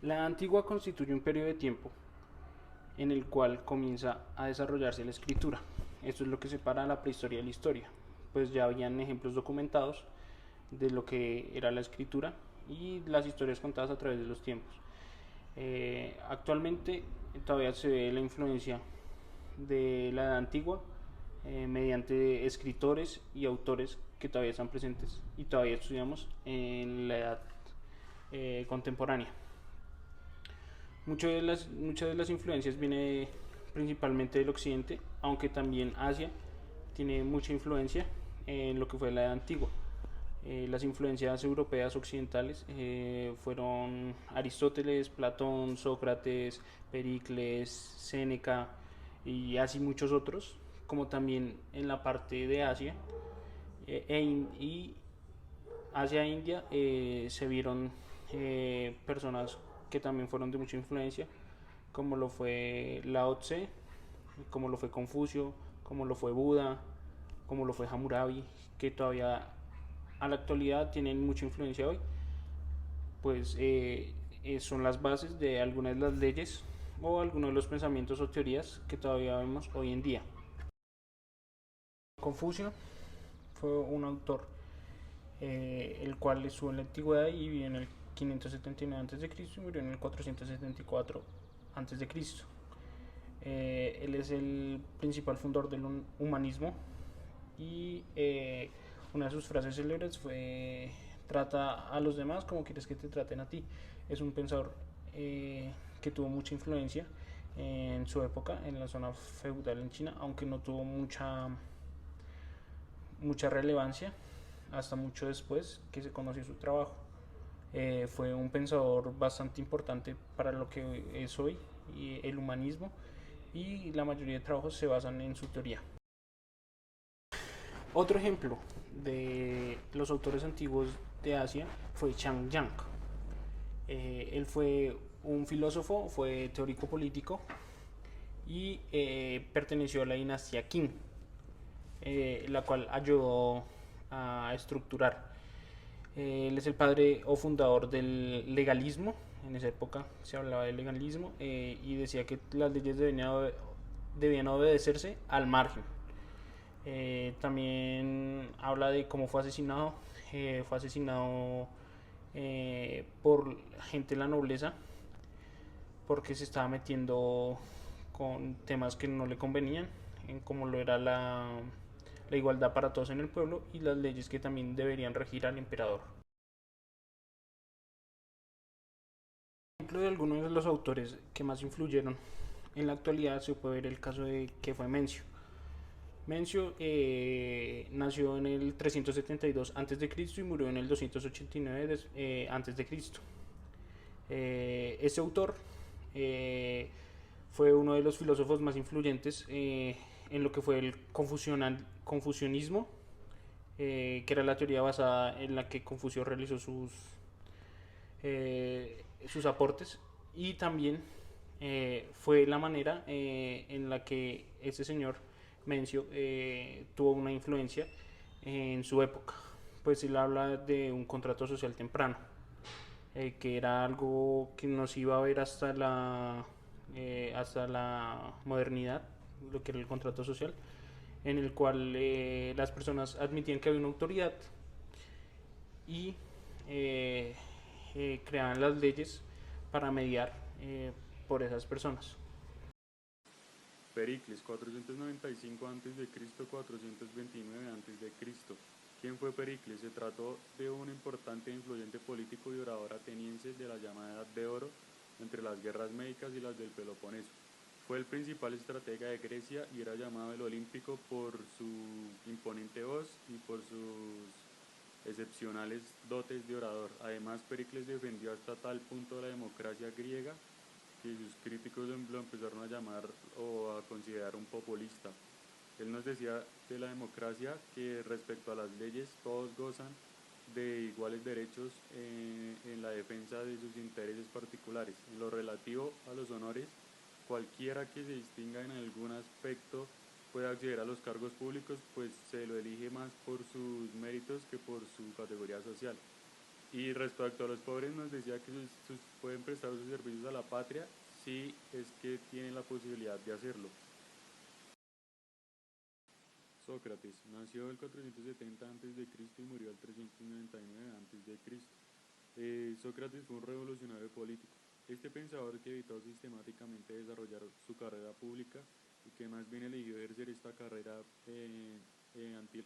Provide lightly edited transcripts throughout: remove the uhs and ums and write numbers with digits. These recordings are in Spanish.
La Edad Antigua constituye un periodo de tiempo en el cual comienza a desarrollarse la escritura. Esto es lo que separa la prehistoria de la historia, pues ya habían ejemplos documentados de lo que era la escritura y las historias contadas a través de los tiempos. Actualmente todavía se ve la influencia de la Edad Antigua mediante escritores y autores que todavía están presentes y todavía estudiamos en la edad contemporánea. Muchas de las influencias vienen principalmente del occidente, aunque también Asia tiene mucha influencia en lo que fue la edad antigua. Las influencias europeas occidentales fueron Aristóteles, Platón, Sócrates, Pericles, Séneca y así muchos otros, como también en la parte de Asia y Asia e India se vieron personas que también fueron de mucha influencia, como lo fue Lao Tse, como lo fue Confucio, como lo fue Buda, como lo fue Hammurabi, que todavía a la actualidad tienen mucha influencia hoy, pues son las bases de algunas de las leyes o algunos de los pensamientos o teorías que todavía vemos hoy en día. Confucio fue un autor el cual estuvo en la antigüedad y vivió en el 579 a.C. y murió en el 474 a.C. Él es el principal fundador del humanismo y una de sus frases célebres fue trata a los demás como quieres que te traten a ti. Es un pensador que tuvo mucha influencia en su época en la zona feudal en China, aunque no tuvo mucha relevancia hasta mucho después que se conoció su trabajo. Fue un pensador bastante importante para lo que es hoy y el humanismo, y la mayoría de trabajos se basan en su teoría. Otro ejemplo de los autores antiguos de Asia fue Chang Yang. Él fue un filósofo, fue teórico político y perteneció a la dinastía Qin, la cual ayudó a estructurar. Él es el padre o fundador del legalismo. En esa época se hablaba del legalismo y decía que las leyes debían obedecerse al margen. También habla de cómo fue asesinado. Fue asesinado por gente de la nobleza porque se estaba metiendo con temas que no le convenían, en como lo era la igualdad para todos en el pueblo y las leyes que también deberían regir al emperador. Ejemplo de algunos de los autores que más influyeron en la actualidad se puede ver el caso de que fue Mencio. Mencio nació en el 372 a.C. y murió en el 289 a.C. Este autor eh, fue uno de los filósofos más influyentes en lo que fue el confucianismo, que era la teoría basada en la que Confucio realizó sus aportes, y también fue la manera en la que ese señor Mencio tuvo una influencia en su época. Pues él habla de un contrato social temprano, que era algo que nos iba a ver hasta la modernidad, lo que era el contrato social, en el cual las personas admitían que había una autoridad y eh, creaban las leyes para mediar por esas personas. Pericles, 495 a.C., 429 a.C. ¿Quién fue Pericles? Se trató de un importante e influyente político y orador ateniense de la llamada Edad de Oro entre las guerras médicas y las del Peloponeso. Fue el principal estratega de Grecia y era llamado el Olímpico por su imponente voz y por sus excepcionales dotes de orador. Además, Pericles defendió hasta tal punto la democracia griega que sus críticos lo empezaron a llamar o a considerar un populista. Él nos decía de la democracia que respecto a las leyes todos gozan de iguales derechos en la defensa de sus intereses particulares. En lo relativo a los honores, cualquiera que se distinga en algún aspecto puede acceder a los cargos públicos, pues se lo elige más por sus méritos que por su categoría social. Y respecto a los pobres nos decía que pueden prestar sus servicios a la patria si es que tienen la posibilidad de hacerlo. Sócrates nació el 470 a.C. y murió el 399 a.C. Sócrates fue un revolucionario político. Este pensador que evitó sistemáticamente desarrollar su carrera pública y que más bien eligió ejercer esta carrera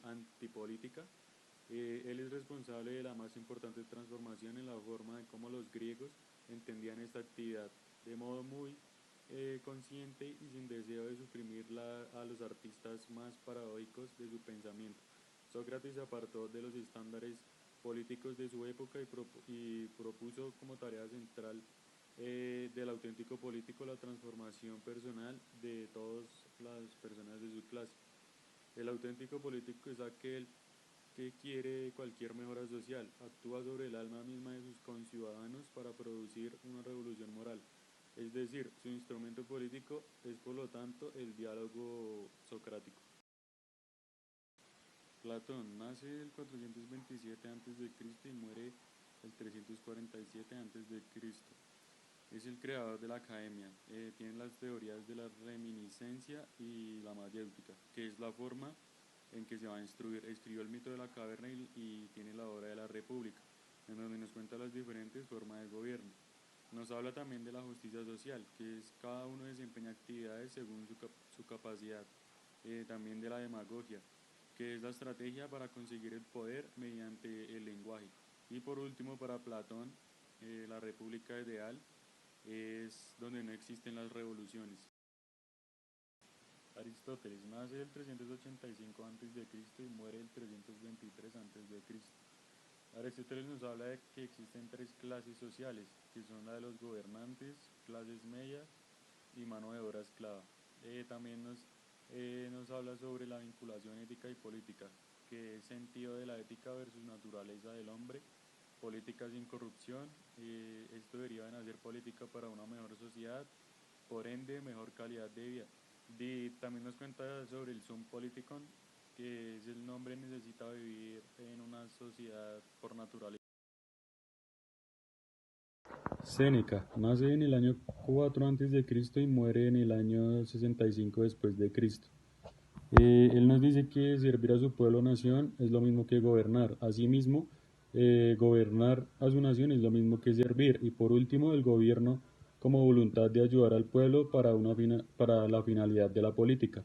antipolítica, él es responsable de la más importante transformación en la forma de cómo los griegos entendían esta actividad, de modo muy consciente y sin deseo de suprimir a los artistas más paradójicos de su pensamiento. Sócrates se apartó de los estándares políticos de su época y propuso como tarea central del auténtico político la transformación personal de todas las personas de su clase. El auténtico político es aquel que quiere cualquier mejora social, actúa sobre el alma misma de sus conciudadanos para producir una revolución moral. Es decir, su instrumento político es por lo tanto el diálogo socrático. Platón nace el 427 a.C. y muere el 347 a.C. Es el creador de la academia, tiene las teorías de la reminiscencia y la mayéutica, que es la forma en que se va a instruir. Escribió el mito de la caverna y tiene la obra de la República, en donde nos cuenta las diferentes formas de gobierno. Nos habla también de la justicia social, que es cada uno desempeña actividades según su capacidad. También de la demagogia, que es la estrategia para conseguir el poder mediante el lenguaje. Y por último, para Platón, la república ideal es donde no existen las revoluciones. Aristóteles nace el 385 a.C. y muere el 323 a.C. Aristóteles nos habla de que existen tres clases sociales, que son la de los gobernantes, clases medias y mano de obra esclava. También nos habla sobre la vinculación ética y política, que es sentido de la ética versus naturaleza del hombre, política sin corrupción, esto deriva en hacer política para una mejor sociedad, por ende mejor calidad de vida. También nos cuenta sobre el sum politikon, que es el hombre necesita vivir en una sociedad por naturaleza. Séneca nace en el año 4 a.C. y muere en el año 65 después de Cristo. Él nos dice que servir a su pueblo o nación es lo mismo que gobernar. Asimismo, gobernar a su nación es lo mismo que servir. Y por último, el gobierno como voluntad de ayudar al pueblo para la finalidad de la política.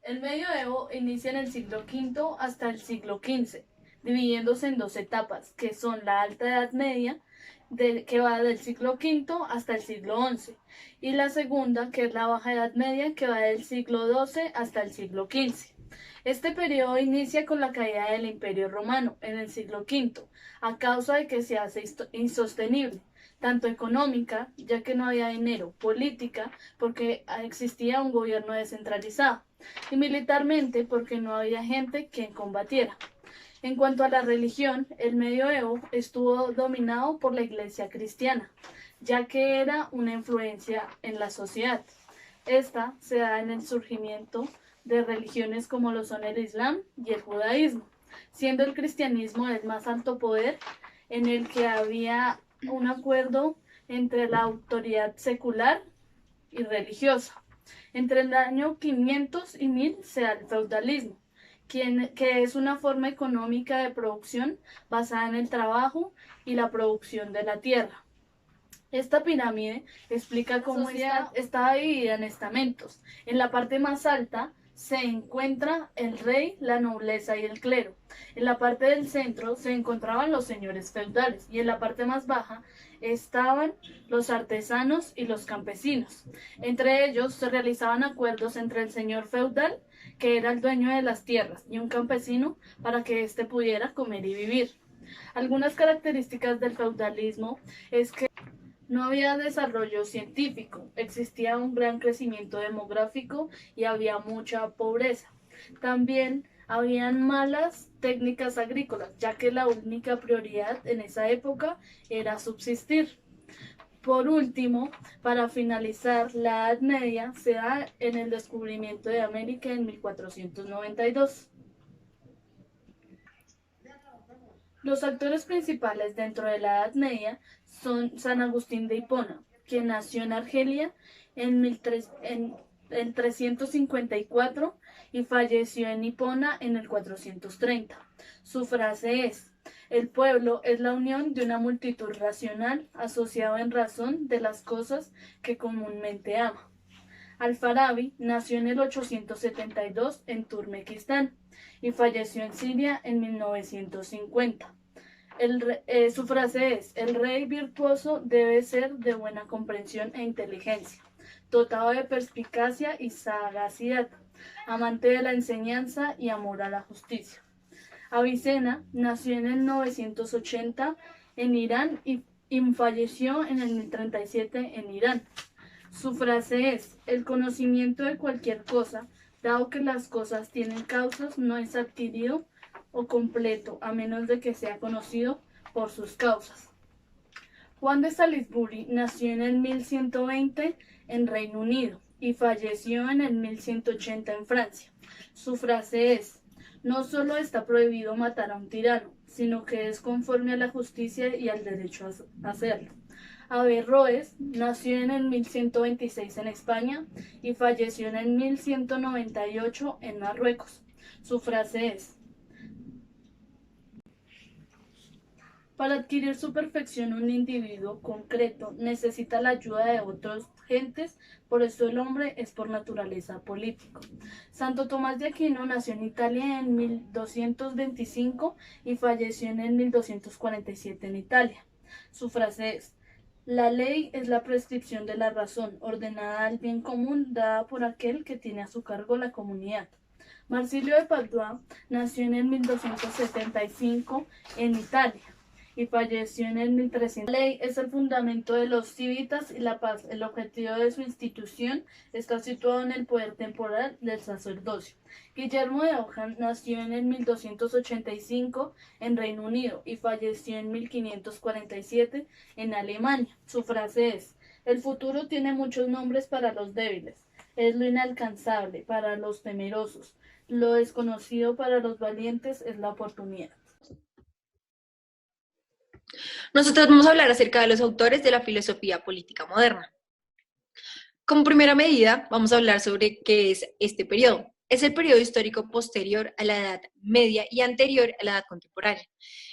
El medioevo inicia en el siglo V hasta el siglo XV, dividiéndose en dos etapas, que son la Alta Edad Media, que va del siglo V hasta el siglo XI, y la segunda, que es la Baja Edad Media, que va del siglo XII hasta el siglo XV. Este periodo inicia con la caída del Imperio Romano en el siglo V, a causa de que se hace insostenible, tanto económica, ya que no había dinero, política, porque existía un gobierno descentralizado, y militarmente, porque no había gente quien combatiera. En cuanto a la religión, el medioevo estuvo dominado por la Iglesia cristiana, ya que era una influencia en la sociedad. Esta se da en el surgimiento de religiones como lo son el Islam y el judaísmo, siendo el cristianismo el más alto poder, en el que había un acuerdo entre la autoridad secular y religiosa. Entre el año 500 y 1000 se da el feudalismo, que es una forma económica de producción basada en el trabajo y la producción de la tierra. Esta pirámide explica cómo está dividida en estamentos. En la parte más alta se encuentra el rey, la nobleza y el clero. En la parte del centro se encontraban los señores feudales y en la parte más baja estaban los artesanos y los campesinos. Entre ellos se realizaban acuerdos entre el señor feudal, que era el dueño de las tierras, y un campesino para que éste pudiera comer y vivir. Algunas características del feudalismo es que no había desarrollo científico, existía un gran crecimiento demográfico y había mucha pobreza. También habían malas técnicas agrícolas, ya que la única prioridad en esa época era subsistir. Por último, para finalizar, la Edad Media se da en el descubrimiento de América en 1492. Los actores principales dentro de la Edad Media son San Agustín de Hipona, quien nació en Argelia en 354 y falleció en Hipona en el 430. Su frase es: el pueblo es la unión de una multitud racional asociada en razón de las cosas que comúnmente ama. Al-Farabi nació en el 872 en Turkmenistán y falleció en Siria en 1950. Su frase es: el rey virtuoso debe ser de buena comprensión e inteligencia, dotado de perspicacia y sagacidad, amante de la enseñanza y amor a la justicia. Avicena nació en el 980 en Irán y falleció en el 1037 en Irán. Su frase es: el conocimiento de cualquier cosa, dado que las cosas tienen causas, no es adquirido o completo, a menos de que sea conocido por sus causas. Juan de Salisbury nació en el 1120 en Reino Unido y falleció en el 1180 en Francia. Su frase es: no solo está prohibido matar a un tirano, sino que es conforme a la justicia y al derecho a hacerlo. Averroes nació en el 1126 en España y falleció en el 1198 en Marruecos. Su frase es: para adquirir su perfección, un individuo concreto necesita la ayuda de otras gentes, por eso el hombre es por naturaleza político. Santo Tomás de Aquino nació en Italia en 1225 y falleció en el 1247 en Italia. Su frase es: la ley es la prescripción de la razón, ordenada al bien común, dada por aquel que tiene a su cargo la comunidad. Marsilio de Padua nació en el 1275 en Italia y falleció en el 1300. La ley es el fundamento de los civitas y la paz. El objetivo de su institución está situado en el poder temporal del sacerdocio. Guillermo de Ockham nació en el 1285 en Reino Unido y falleció en 1547 en Alemania. Su frase es: el futuro tiene muchos nombres para los débiles. Es lo inalcanzable para los temerosos. Lo desconocido para los valientes es la oportunidad. Nosotros vamos a hablar acerca de los autores de la filosofía política moderna. Como primera medida, vamos a hablar sobre qué es este periodo. Es el periodo histórico posterior a la Edad Media y anterior a la Edad Contemporánea.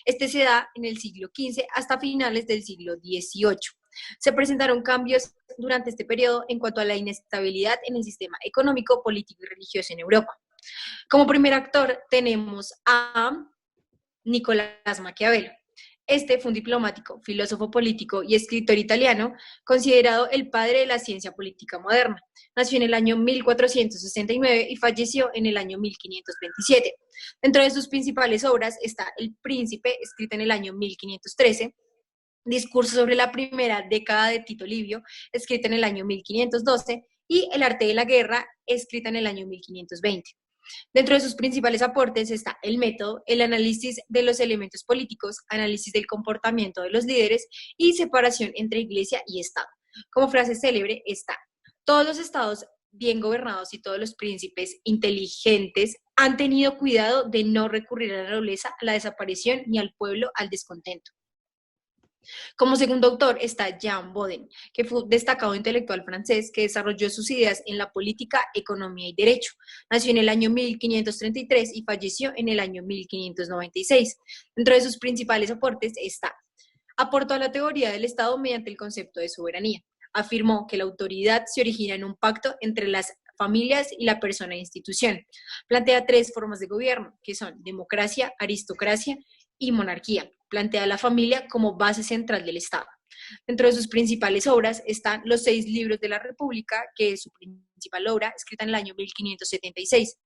Este se da en el siglo XV hasta finales del siglo XVIII. Se presentaron cambios durante este periodo en cuanto a la inestabilidad en el sistema económico, político y religioso en Europa. Como primer actor tenemos a Nicolás Maquiavelo. Este fue un diplomático, filósofo político y escritor italiano, considerado el padre de la ciencia política moderna. Nació en el año 1469 y falleció en el año 1527. Dentro de sus principales obras está El Príncipe, escrita en el año 1513, Discurso sobre la primera década de Tito Livio, escrita en el año 1512, y El arte de la guerra, escrita en el año 1520. Dentro de sus principales aportes está el método, el análisis de los elementos políticos, análisis del comportamiento de los líderes y separación entre iglesia y Estado. Como frase célebre está: todos los estados bien gobernados y todos los príncipes inteligentes han tenido cuidado de no recurrir a la nobleza, a la desaparición, ni al pueblo al descontento. Como segundo autor está Jean Bodin, que fue un destacado intelectual francés que desarrolló sus ideas en la política, economía y derecho. Nació en el año 1533 y falleció en el año 1596. Dentro de sus principales aportes está: aportó a la teoría del Estado mediante el concepto de soberanía. Afirmó que la autoridad se origina en un pacto entre las familias y la persona e institución. Plantea 3 formas de gobierno, que son democracia, aristocracia y monarquía. Plantea la familia como base central del Estado. Dentro de sus principales obras están los 6 libros de la República, que es su principal obra, escrita en el año 1576.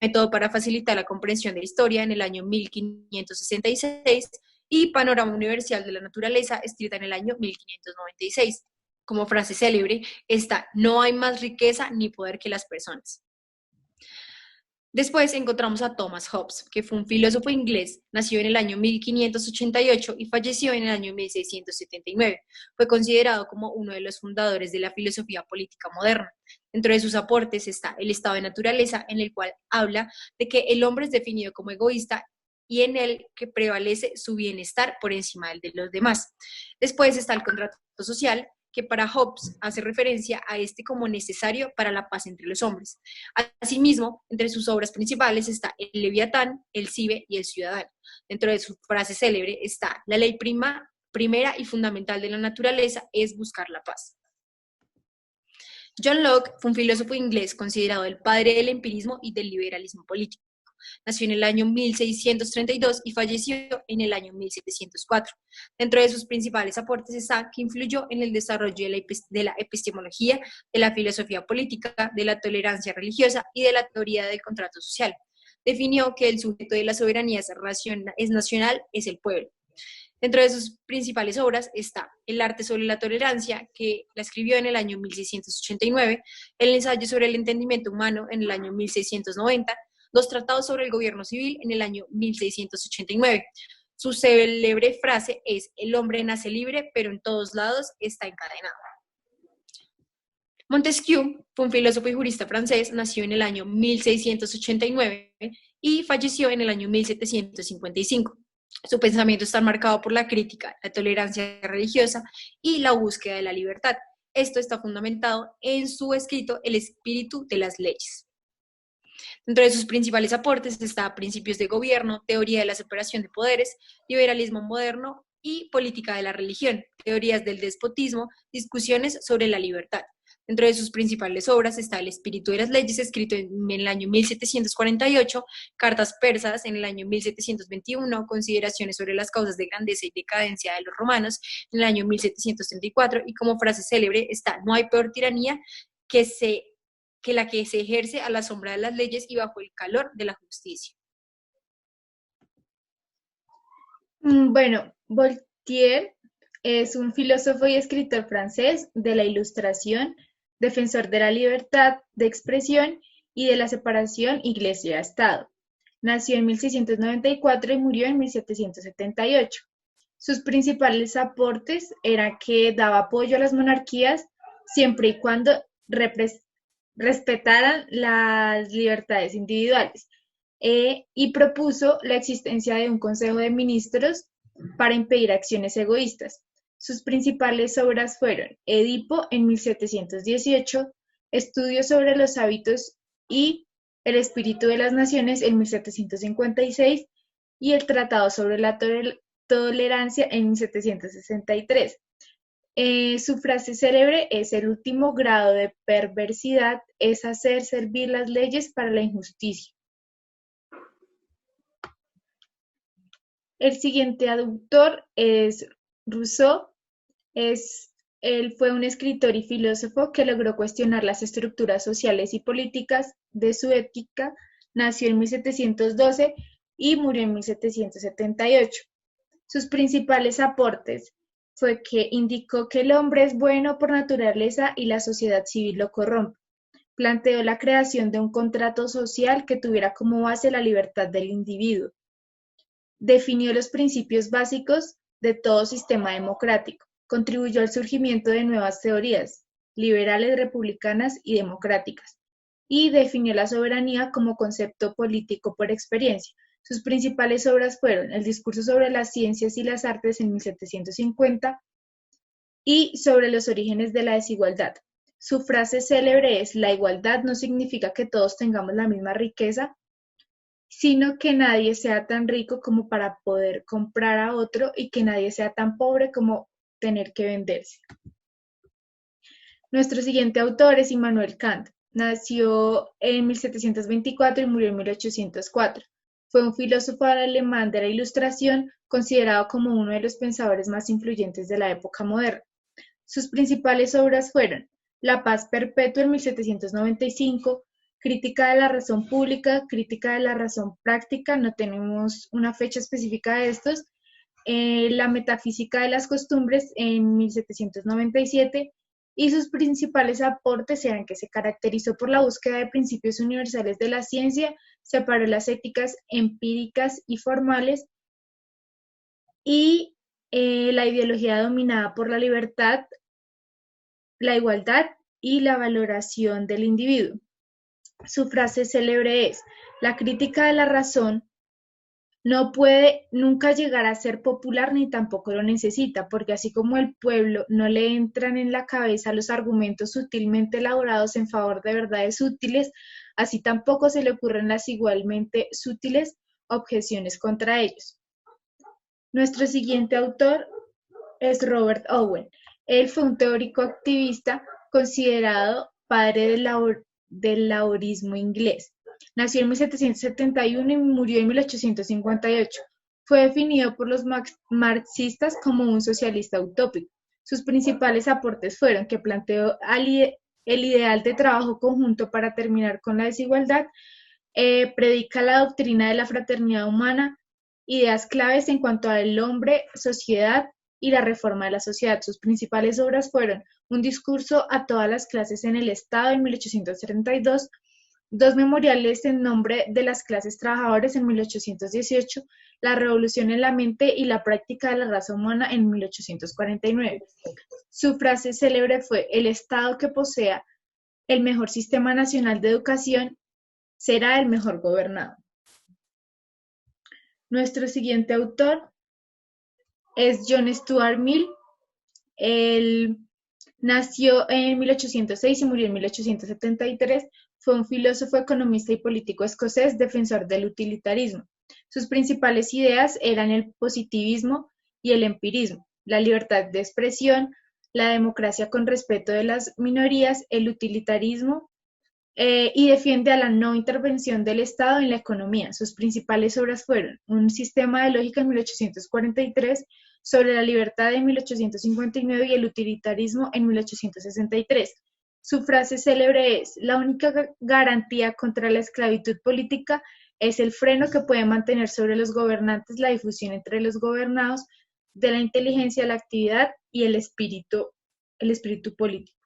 Método para facilitar la comprensión de la historia, en el año 1566, y Panorama Universal de la Naturaleza, escrita en el año 1596. Como frase célebre está: no hay más riqueza ni poder que las personas. Después encontramos a Thomas Hobbes, que fue un filósofo inglés, nació en el año 1588 y falleció en el año 1679. Fue considerado como uno de los fundadores de la filosofía política moderna. Dentro de sus aportes está El estado de naturaleza, en el cual habla de que el hombre es definido como egoísta y en el que prevalece su bienestar por encima del de los demás. Después está el contrato social, que para Hobbes hace referencia a este como necesario para la paz entre los hombres. Asimismo, entre sus obras principales está el Leviatán, el Cibe y el Ciudadano. Dentro de su frase célebre está: la ley primera y fundamental de la naturaleza es buscar la paz. John Locke fue un filósofo inglés considerado el padre del empirismo y del liberalismo político. Nació en el año 1632 y falleció en el año 1704. Dentro de sus principales aportes está que influyó en el desarrollo de la epistemología, de la filosofía política, de la tolerancia religiosa y de la teoría del contrato social. Definió que el sujeto de la soberanía es nacional, es el pueblo. Dentro de sus principales obras está El arte sobre la tolerancia, que la escribió en el año 1689, El ensayo sobre el entendimiento humano en el año 1690, Los tratados sobre el gobierno civil en el año 1689. Su célebre frase es: el hombre nace libre, pero en todos lados está encadenado. Montesquieu fue un filósofo y jurista francés, nació en el año 1689 y falleció en el año 1755. Su pensamiento está marcado por la crítica, la tolerancia religiosa y la búsqueda de la libertad. Esto está fundamentado en su escrito El espíritu de las leyes. Dentro de sus principales aportes está Principios de gobierno, Teoría de la separación de poderes, Liberalismo moderno y Política de la religión, Teorías del despotismo, Discusiones sobre la libertad. Dentro de sus principales obras está El espíritu de las leyes, escrito en el año 1748, Cartas persas en el año 1721, Consideraciones sobre las causas de grandeza y decadencia de los romanos en el año 1734, y como frase célebre está: no hay peor tiranía que la que se ejerce a la sombra de las leyes y bajo el calor de la justicia. Bueno, Voltaire es un filósofo y escritor francés de la Ilustración, defensor de la libertad de expresión y de la separación Iglesia-Estado. Nació en 1694 y murió en 1778. Sus principales aportes eran que daba apoyo a las monarquías siempre y cuando respetaran las libertades individuales, y propuso la existencia de un Consejo de Ministros para impedir acciones egoístas. Sus principales obras fueron Edipo en 1718, Estudios sobre los hábitos y el espíritu de las naciones en 1756 y el Tratado sobre la tolerancia en 1763. Su frase célebre es: el último grado de perversidad es hacer servir las leyes para la injusticia. El siguiente autor es Rousseau. Él fue un escritor y filósofo que logró cuestionar las estructuras sociales y políticas de su ética. Nació en 1712 y murió en 1778. Sus principales aportes fue que indicó que el hombre es bueno por naturaleza y la sociedad civil lo corrompe. Planteó la creación de un contrato social que tuviera como base la libertad del individuo. Definió los principios básicos de todo sistema democrático. Contribuyó al surgimiento de nuevas teorías, liberales, republicanas y democráticas, y definió la soberanía como concepto político por experiencia. Sus principales obras fueron El discurso sobre las ciencias y las artes en 1750 y Sobre los orígenes de la desigualdad. Su frase célebre es: la igualdad no significa que todos tengamos la misma riqueza, sino que nadie sea tan rico como para poder comprar a otro y que nadie sea tan pobre como tener que venderse. Nuestro siguiente autor es Immanuel Kant. Nació en 1724 y murió en 1804. Fue un filósofo alemán de la Ilustración, considerado como uno de los pensadores más influyentes de la época moderna. Sus principales obras fueron La paz perpetua en 1795, Crítica de la razón pública, Crítica de la razón práctica, no tenemos una fecha específica de estos, La metafísica de las costumbres en 1797, y sus principales aportes eran que se caracterizó por la búsqueda de principios universales de la ciencia, separó las éticas empíricas y formales, y la ideología dominada por la libertad, la igualdad y la valoración del individuo. Su frase célebre es: la crítica de la razón No puede nunca llegar a ser popular ni tampoco lo necesita, porque así como el pueblo no le entran en la cabeza los argumentos sutilmente elaborados en favor de verdades útiles, así tampoco se le ocurren las igualmente sutiles objeciones contra ellos. Nuestro siguiente autor es Robert Owen. Él fue un teórico activista considerado padre del laborismo inglés. Nació en 1771 y murió en 1858. Fue definido por los marxistas como un socialista utópico. Sus principales aportes fueron que planteó el ideal de trabajo conjunto para terminar con la desigualdad, predica la doctrina de la fraternidad humana, ideas claves en cuanto al hombre, sociedad y la reforma de la sociedad. Sus principales obras fueron un discurso a todas las clases en el Estado en 1832, dos memoriales en nombre de las clases trabajadoras en 1818, la revolución en la mente y la práctica de la raza humana en 1849. Su frase célebre fue: el Estado que posea el mejor sistema nacional de educación será el mejor gobernado. Nuestro siguiente autor es John Stuart Mill. Él nació en 1806 y murió en 1873. Fue un filósofo, economista y político escocés, defensor del utilitarismo. Sus principales ideas eran el positivismo y el empirismo, la libertad de expresión, la democracia con respeto de las minorías, el utilitarismo, y defiende a la no intervención del Estado en la economía. Sus principales obras fueron Un sistema de lógica en 1843, Sobre la libertad en 1859 y El utilitarismo en 1863. Su frase célebre es: la única garantía contra la esclavitud política es el freno que puede mantener sobre los gobernantes la difusión entre los gobernados de la inteligencia, la actividad y el espíritu político.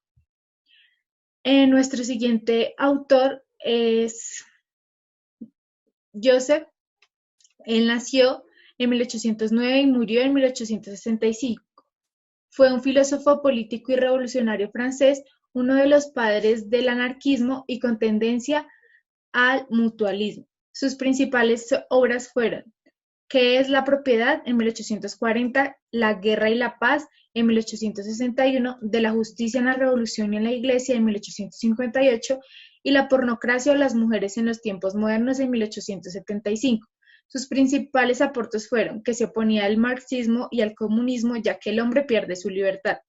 Nuestro siguiente autor es Joseph. Él nació en 1809 y murió en 1865. Fue un filósofo político y revolucionario francés, uno de los padres del anarquismo y con tendencia al mutualismo. Sus principales obras fueron ¿Qué es la propiedad? En 1840, La guerra y la paz en 1861, De la justicia en la revolución y en la iglesia en 1858 y La pornocracia o las mujeres en los tiempos modernos en 1875. Sus principales aportes fueron que se oponía al marxismo y al comunismo, ya que el hombre pierde su libertad.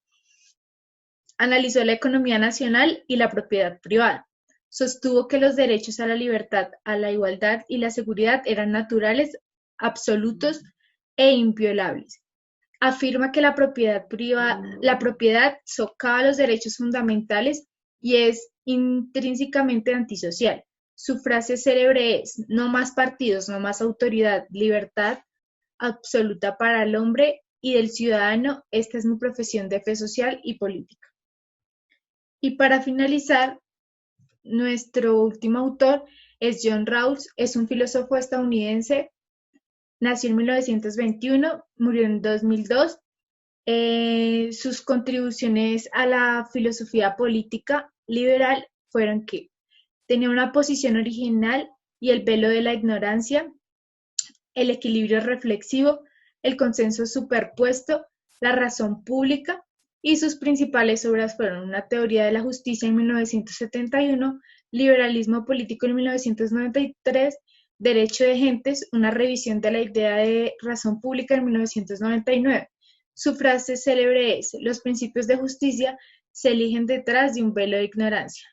Analizó la economía nacional y la propiedad privada. Sostuvo que los derechos a la libertad, a la igualdad y la seguridad eran naturales, absolutos e inviolables. Afirma que la propiedad socava los derechos fundamentales y es intrínsecamente antisocial. Su frase célebre es: no más partidos, no más autoridad, libertad absoluta para el hombre y del ciudadano, esta es mi profesión de fe social y política. Y para finalizar, nuestro último autor es John Rawls, es un filósofo estadounidense. Nació en 1921, murió en 2002. Sus contribuciones a la filosofía política liberal fueron que tenía una posición original y el velo de la ignorancia, el equilibrio reflexivo, el consenso superpuesto, la razón pública, y sus principales obras fueron Una teoría de la justicia en 1971, Liberalismo político en 1993, Derecho de gentes, una revisión de la idea de razón pública en 1999. Su frase célebre es: los principios de justicia se eligen detrás de un velo de ignorancia.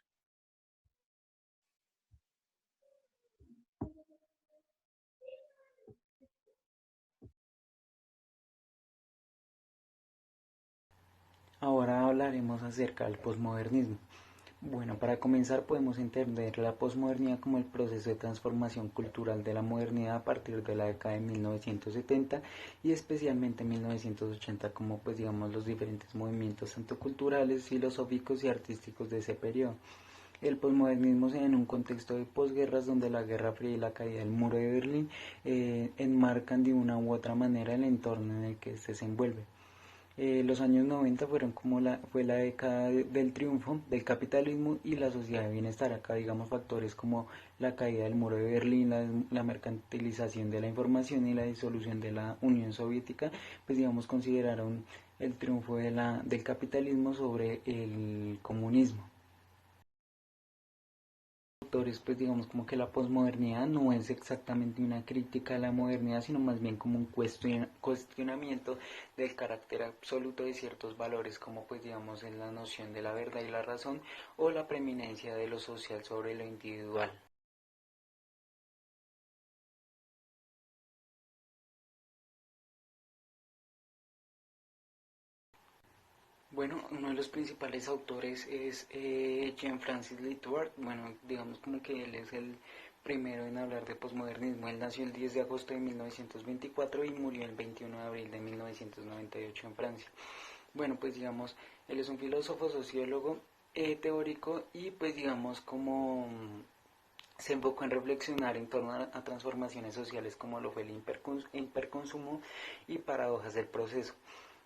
Ahora hablaremos acerca del posmodernismo. Bueno, para comenzar podemos entender la posmodernidad como el proceso de transformación cultural de la modernidad a partir de la década de 1970 y especialmente 1980 como pues digamos los diferentes movimientos tanto culturales, filosóficos y artísticos de ese periodo. El posmodernismo se da en un contexto de posguerras donde la Guerra Fría y la caída del muro de Berlín enmarcan de una u otra manera el entorno en el que se desenvuelve. Los años 90 fue la década del triunfo del capitalismo y la sociedad de bienestar. Acá digamos factores como la caída del muro de Berlín, la mercantilización de la información y la disolución de la Unión Soviética, pues digamos consideraron el triunfo del capitalismo sobre el comunismo. Autores, pues digamos como que la posmodernidad no es exactamente una crítica a la modernidad, sino más bien como un cuestionamiento del carácter absoluto de ciertos valores, como pues digamos en la noción de la verdad y la razón, o la preeminencia de lo social sobre lo individual. Bueno, uno de los principales autores es Jean Francis Lyotard. Bueno, digamos como que él es el primero en hablar de posmodernismo. Él nació el 10 de agosto de 1924 y murió el 21 de abril de 1998 en Francia. Bueno, pues digamos, él es un filósofo, sociólogo, teórico y pues digamos como se enfocó en reflexionar en torno a transformaciones sociales como lo fue el hiperconsumo y paradojas del proceso.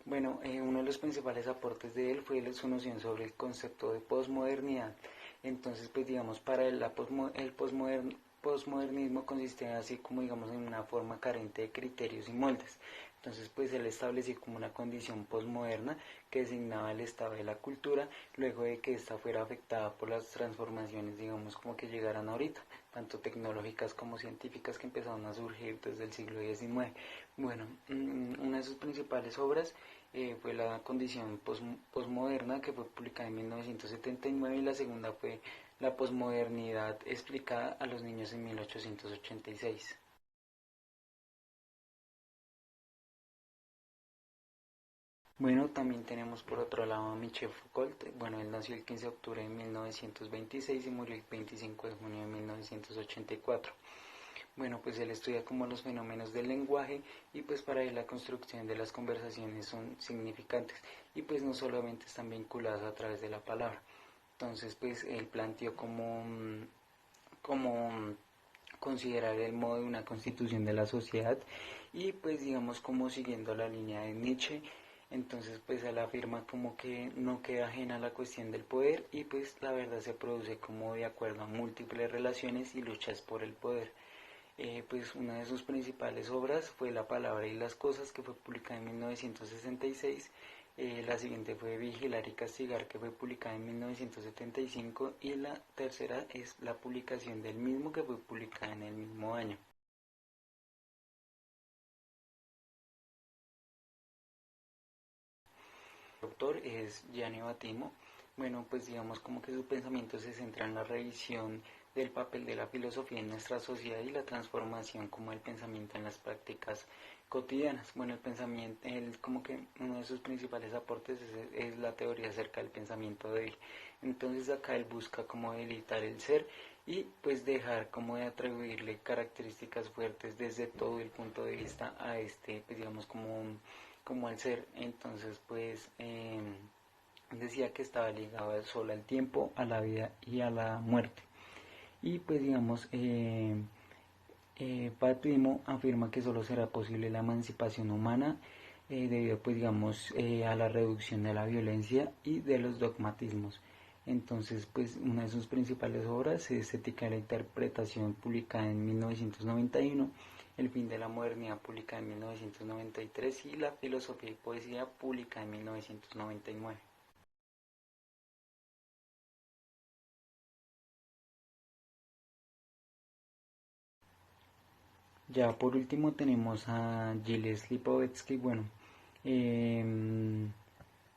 Bueno, uno de los principales aportes de él fue su noción sobre el concepto de posmodernidad. Entonces, pues digamos, para él el posmodernismo consistía así como digamos en una forma carente de criterios y moldes. Entonces, pues él estableció como una condición posmoderna que designaba el estado de la cultura luego de que ésta fuera afectada por las transformaciones, digamos, como que llegaran ahorita, tanto tecnológicas como científicas que empezaron a surgir desde el siglo XIX. Bueno, una de sus principales obras fue La condición posmoderna, que fue publicada en 1979, y la segunda fue La posmodernidad explicada a los niños en 1886. Bueno, también tenemos por otro lado a Michel Foucault. Bueno, él nació el 15 de octubre de 1926 y murió el 25 de junio de 1984. Bueno, pues él estudia como los fenómenos del lenguaje y pues para él la construcción de las conversaciones son significantes y pues no solamente están vinculadas a través de la palabra. Entonces pues él planteó como considerar el modo de una constitución de la sociedad y pues digamos como siguiendo la línea de Nietzsche. Entonces pues él afirma como que no queda ajena a la cuestión del poder y pues la verdad se produce como de acuerdo a múltiples relaciones y luchas por el poder. Pues una de sus principales obras fue La palabra y las cosas, que fue publicada en 1966. La siguiente fue Vigilar y castigar, que fue publicada en 1975, y la tercera es la publicación del mismo, que fue publicada en el mismo año. El autor es Gianni Battimo. Bueno, pues digamos como que su pensamiento se centra en la revisión del papel de la filosofía en nuestra sociedad y la transformación como el pensamiento en las prácticas cotidianas. Bueno, el pensamiento, como que uno de sus principales aportes es la teoría acerca del pensamiento débil. Entonces acá él busca como debilitar el ser y pues dejar como de atribuirle características fuertes desde todo el punto de vista a este, pues digamos como al ser. Entonces pues decía que estaba ligado solo al tiempo, a la vida y a la muerte. Y pues digamos, Battimo afirma que solo será posible la emancipación humana debido pues digamos a la reducción de la violencia y de los dogmatismos. Entonces pues una de sus principales obras es Ética de la Interpretación, publicada en 1991, El fin de la modernidad, publicada en 1993, y La filosofía y poesía, publicada en 1999. Ya por último tenemos a Gilles Lipovetsky. Bueno, eh,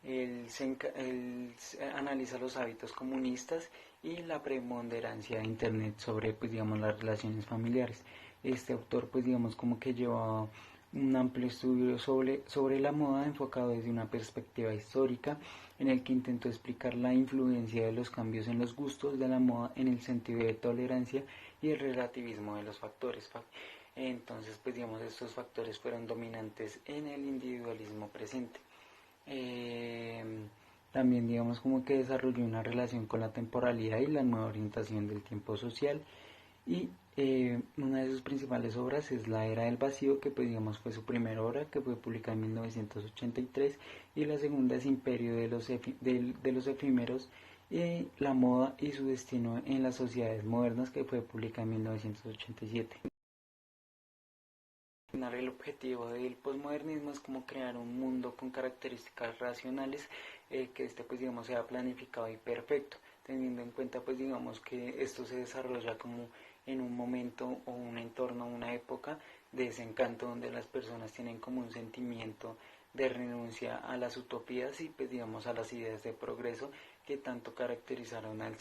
él analiza los hábitos comunistas y la preponderancia de Internet sobre, pues digamos, las relaciones familiares. Este autor, pues digamos, como que lleva un amplio estudio sobre la moda enfocado desde una perspectiva histórica, en el que intentó explicar la influencia de los cambios en los gustos de la moda en el sentido de tolerancia y el relativismo de los factores. Entonces, pues digamos, estos factores fueron dominantes en el individualismo presente. Eh, También digamos como que desarrolló una relación con la temporalidad y la nueva orientación del tiempo social, y una de sus principales obras es La Era del Vacío, que pues digamos fue su primera obra, que fue publicada en 1983, y la segunda es Imperio de los efímeros, y la moda y su destino en las sociedades modernas, que fue publicada en 1987. El objetivo del posmodernismo es como crear un mundo con características racionales, que pues digamos sea planificado y perfecto, teniendo en cuenta pues digamos que esto se desarrolla como en un momento o un entorno, una época de desencanto, donde las personas tienen como un sentimiento de renuncia a las utopías y pues digamos a las ideas de progreso que tanto caracterizaron a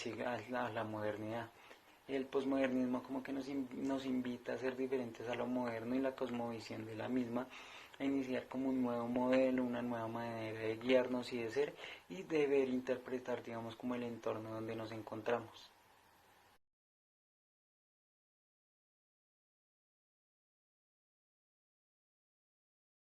la modernidad. El posmodernismo como que nos invita a ser diferentes a lo moderno y la cosmovisión de la misma, a iniciar como un nuevo modelo, una nueva manera de guiarnos y de ser y de ver, interpretar digamos como el entorno donde nos encontramos.